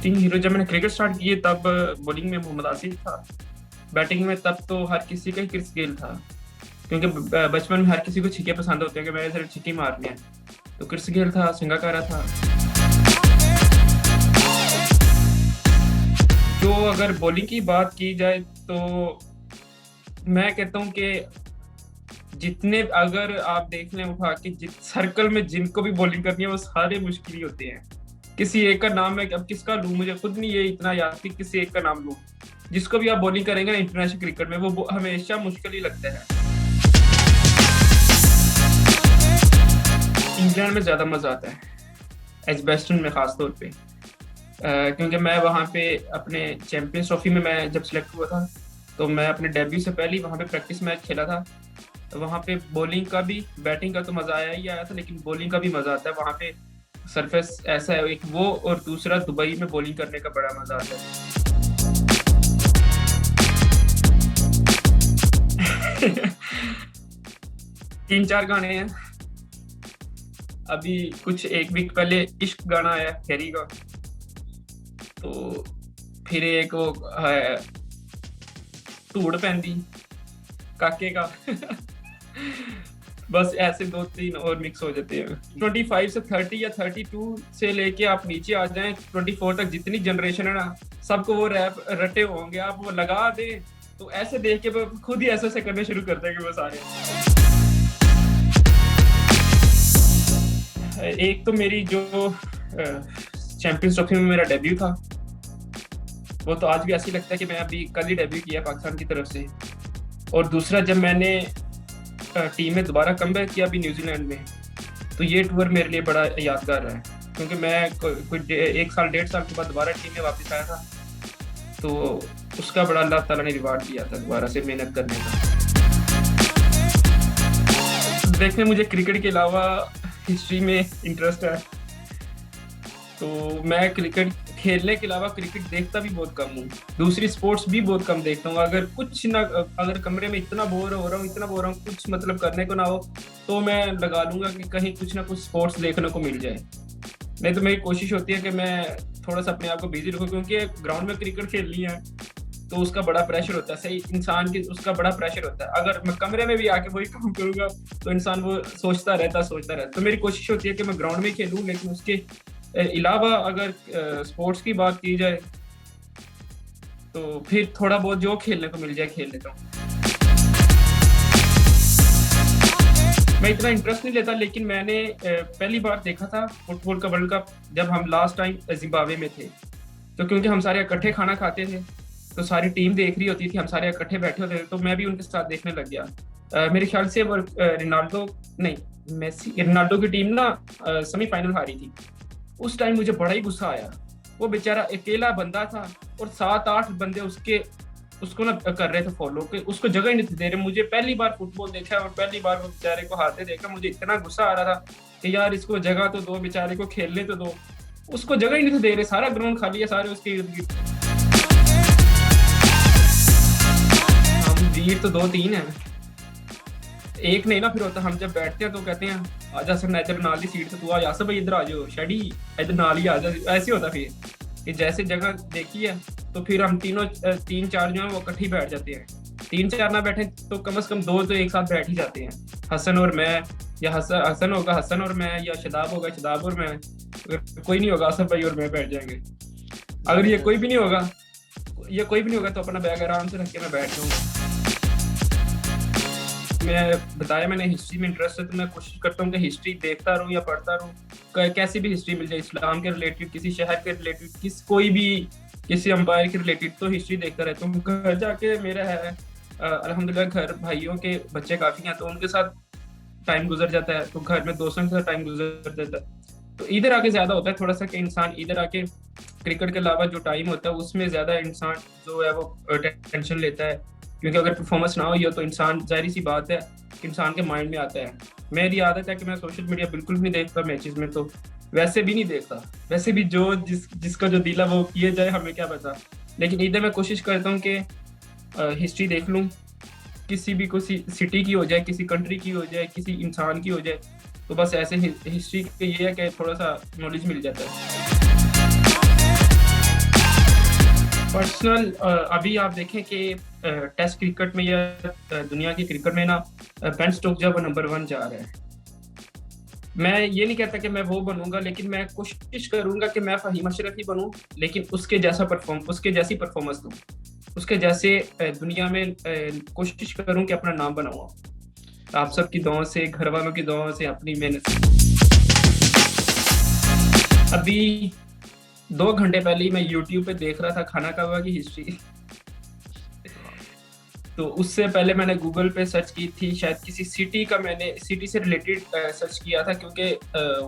Batting hero जब मैंने cricket start किए तब बॉलिंग में मोहम्मद आसिफ था। बैटिंग में तब तो हर किसी का ही क्रिस गेल था, क्योंकि बचपन में हर किसी को छक्के पसंद होते हैं कि मैंने सिर्फ छक्के मारने हैं। तो क्रिस गेल था, संगाकारा था। जो अगर बॉलिंग की बात की जाए तो मैं कहता हूँ कि जितने अगर आप देख लें उठा के जिस सर्कल में जिनको भी बॉलिंग करनी है वो सारे मुश्किल ही होते हैं। किसी एक का नाम मैं अब किसका लूं, मुझे खुद नहीं ये इतना याद कि किसी एक का नाम लूं। जिसको भी आप बॉलिंग करेंगे ना इंटरनेशनल क्रिकेट में वो हमेशा मुश्किल ही लगता है। इंग्लैंड में ज्यादा मजा आता है, एजबेस्टन में खास तौर पे, क्योंकि मैं वहाँ पे अपने चैंपियंस ट्रॉफी में मैं जब सिलेक्ट हुआ था तो मैं अपने डेब्यू से पहले ही वहाँ पे प्रैक्टिस मैच खेला था। वहाँ पे बॉलिंग का भी, बैटिंग का तो मजा आया ही आया था, लेकिन बॉलिंग का भी मजा आता है। वहाँ पे सरफेस ऐसा है, एक वो और दूसरा दुबई में बॉलिंग करने का बड़ा मजा आता है। 3-4 गाने हैं। अभी कुछ एक वीक पहले इश्क गाना आया कैरी का, तो फिर एक वो है धूड़ पैंदी काके का। बस ऐसे 2-3 और मिक्स हो जाते हैं। 25 से 30 या 32 से लेके आप नीचे आ जाएं 24 तक जितनी जनरेशन है ना, सबको वो रैप रटे होंगे। आप वो लगा दें तो ऐसे देख के वो खुद ही ऐसे करने शुरू कर देंगे वो सारे। एक तो मेरी जो चैंपियंस ट्रॉफी में मेरा डेब्यू था, वो तो आज भी ऐसे ही लगता है कि मैं अभी कल ही डेब्यू किया पाकिस्तान की तरफ से। और दूसरा जब मैंने टीम में दोबारा कमबैक किया अभी न्यूजीलैंड में, तो ये टूर मेरे लिए बड़ा यादगार रहा है, क्योंकि मैं कोई 1-1.5 साल के बाद दोबारा टीम में वापस आया था। तो उसका बड़ा अल्लाह ताला ने रिवार्ड दिया था दोबारा से मेहनत करने का। देखने मुझे क्रिकेट के अलावा हिस्ट्री में इंटरेस्ट है, तो मैं क्रिकेट खेलने के अलावा क्रिकेट देखता भी बहुत कम हूँ। दूसरी स्पोर्ट्स भी बहुत कम देखता हूँ। अगर कमरे में इतना बोर हो रहा हूँ कुछ मतलब करने को ना हो, तो मैं लगा लूंगा कि कहीं कुछ ना कुछ स्पोर्ट्स देखने को मिल जाए। नहीं तो मेरी कोशिश होती है कि मैं थोड़ा सा अपने आप को बिजी रखूँ, क्योंकि ग्राउंड में क्रिकेट खेलनी है तो उसका बड़ा प्रेशर होता है। सही इंसान की उसका बड़ा प्रेशर होता है। अगर मैं कमरे में भी आके वही काम करूंगा तो इंसान वो सोचता रहता। तो मेरी कोशिश होती है कि मैं ग्राउंड में खेलूँ, लेकिन उसके अलावा अगर स्पोर्ट्स की बात की जाए तो फिर थोड़ा बहुत जो खेलने को मिल जाए खेल लेता हूँ। मैं इतना इंटरेस्ट नहीं लेता, लेकिन मैंने पहली बार देखा था फुटबॉल का वर्ल्ड कप जब हम लास्ट टाइम जिम्बाब्वे में थे। तो क्योंकि हम सारे इकट्ठे खाना खाते थे तो सारी टीम देख रही होती थी, हम सारे इकट्ठे बैठे होते थे, तो मैं भी उनके साथ देखने लग गया। मेरे ख्याल से वो रोनाल्डो की टीम ना सेमीफाइनल हारी थी। उस टाइम मुझे बड़ा ही गुस्सा आया। वो बेचारा अकेला बंदा था और 7-8 बंदे उसको ना कर रहे थे फॉलो, के उसको जगह ही नहीं दे रहे। मुझे पहली बार फुटबॉल देखा और पहली बार वो बेचारे को हारते देखा, मुझे इतना गुस्सा आ रहा था कि यार इसको जगह तो दो, बेचारे को खेलने तो दो। उसको जगह ही नहीं दे रहे, सारा ग्राउंड खाली है, सारे उसके इर्द गिर्द। हम वीर तो 2-3 है, एक नहीं ना फिर होता। हम जब बैठते हैं तो कहते हैं आजा सर इधर नाल ही सीट से तू आ जा, भाई इधर आ जाओ, शेडी इधर नाल ही आ जा। ऐसे होता फिर कि जैसे जगह देखी है तो फिर हम 3-4 जो है वो इकट्ठे बैठ जाते हैं। 3-4 ना बैठे तो कम से कम 2 तो एक साथ बैठ ही जाते हैं। हसन और मैं, या हसन होगा हसन और मैं, या शदाब होगा शदाब और मैं। अगर कोई नहीं होगा आसफ भाई और मैं बैठ जाएंगे। अगर ये कोई भी नहीं होगा तो अपना बैग आराम से रख के मैं बैठ जाऊंगा। मैं बताया मैंने हिस्ट्री में इंटरेस्ट है, तो मैं कोशिश करता हूँ कि हिस्ट्री देखता रहूँ या पढ़ता रहूँ। कैसी भी हिस्ट्री मिल जाए, इस्लाम के रिलेटेड, किसी शहर के रिलेटेड, किसी एम्पायर के रिलेटेड, तो हिस्ट्री देखता रहता हूँ। घर जाके मेरा है अल्हम्दुलिल्लाह घर भाइयों के बच्चे काफ़ी हैं, तो उनके साथ टाइम गुजर जाता है। तो घर में दोस्तों के साथ टाइम गुजर जाता है। तो इधर आके ज़्यादा होता है थोड़ा सा कि इंसान इधर आके क्रिकेट के अलावा जो टाइम होता है उसमें ज़्यादा इंसान जो है वो टेंशन लेता है, क्योंकि अगर परफॉर्मेंस ना हो तो इंसान, जाहिर सी बात है कि इंसान के माइंड में आता है। मेरी आदत है कि मैं सोशल मीडिया बिल्कुल नहीं देखता मैचेस में, तो वैसे भी नहीं देखता। वैसे भी जिसका जो दिल है वो किए जाए, हमें क्या पता। लेकिन इधर मैं कोशिश करता हूँ कि हिस्ट्री देख लूँ, किसी सिटी की हो जाए, किसी कंट्री की हो जाए, किसी इंसान की हो जाए, तो बस ऐसे हिस्ट्री के ये है कि थोड़ा सा नॉलेज मिल जाता है। पर्सनल अभी आप देखें कि टेस्ट क्रिकेट में या दुनिया की क्रिकेट में ना बेन स्टोक्स जो है वो नंबर 1 जा रहा है। मैं ये नहीं कहता कि मैं वो बनूंगा, लेकिन मैं कोशिश करूंगा कि मैं फहीम अशरफ ही बनूं, लेकिन उसके जैसी परफॉर्मेंस दूं, उसके जैसे दुनिया में कोशिश करूं कि अपना नाम बनाऊं। आप सबकी दुआओं से, घर वालों की दुआओं से, अपनी मेहनत से। अभी 2 घंटे पहले ही मैं यूट्यूब पे देख रहा था खाना कबाब की हिस्ट्री। तो उससे पहले मैंने गूगल पे सर्च की थी, शायद किसी सिटी का, मैंने सिटी से रिलेटेड सर्च किया था, क्योंकि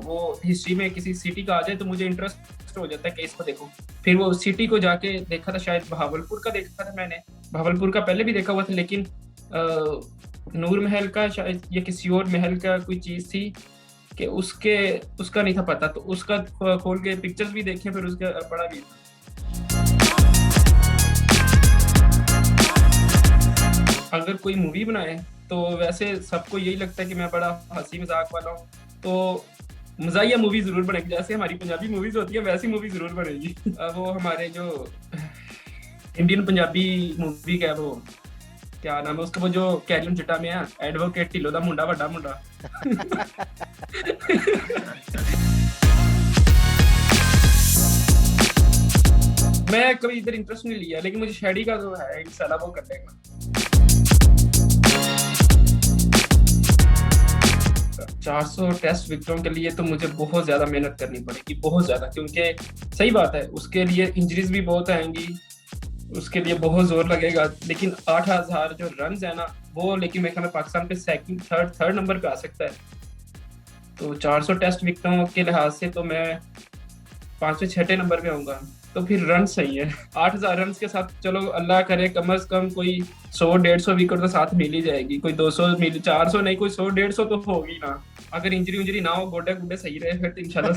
वो हिस्ट्री में किसी सिटी का आ जाए तो मुझे इंटरेस्ट हो जाता है कि इसको देखो। फिर वो सिटी को जाके देखा था, शायद बहावलपुर का देखा था मैंने। बहावलपुर का पहले भी देखा हुआ था, लेकिन नूर महल का शायद या किसी और महल का कोई चीज़ थी कि उसका नहीं था पता, तो उसका खोल के पिक्चर्स भी देखे, फिर उसका पढ़ा भी। अगर कोई मूवी बनाए तो वैसे सबको यही लगता है कि मैं बड़ा हंसी मजाक वाला हूँ, तो मज़ाहिया मूवी जरूर बनेगी, जैसे हमारी पंजाबी मूवीज होती है वैसी मूवी जरूर बनेगी। वो हमारे जो इंडियन पंजाबी मूवी का वो क्या नाम है उसका, वो जो कैरी ऑन जट्टा में है, एडवोकेट ढिल्लो दा मुंडा वड्डा मुंडा। मैं कभी इधर इंटरेस्ट नहीं लिया, लेकिन मुझे शेडी का जो है इंशाल्लाह वो कर लेगा। 400 टेस्ट विकेटों के लिए तो मुझे बहुत ज्यादा मेहनत करनी पड़ेगी, बहुत ज्यादा, क्योंकि सही बात है उसके लिए इंजरीज भी बहुत आएंगी, उसके लिए बहुत जोर लगेगा। लेकिन 8000 जो रन है ना वो, लेकिन मेरे ख्याल में पाकिस्तान पे सेकंड थर्ड नंबर पे आ सकता है। तो 400 टेस्ट विकेटों के लिहाज से तो मैं 5वें 6ठे नंबर पे आऊंगा। तो फिर रन सही है 8000 रन के साथ, चलो अल्लाह करे कम से कम कोई 100-150 विकेट तो साथ मिल ही जाएगी, कोई 200 मिल, 400 नहीं, कोई 100-150 तो होगी ना। अगर इंजरी सही रहे फिर तो इंशाल्लाह।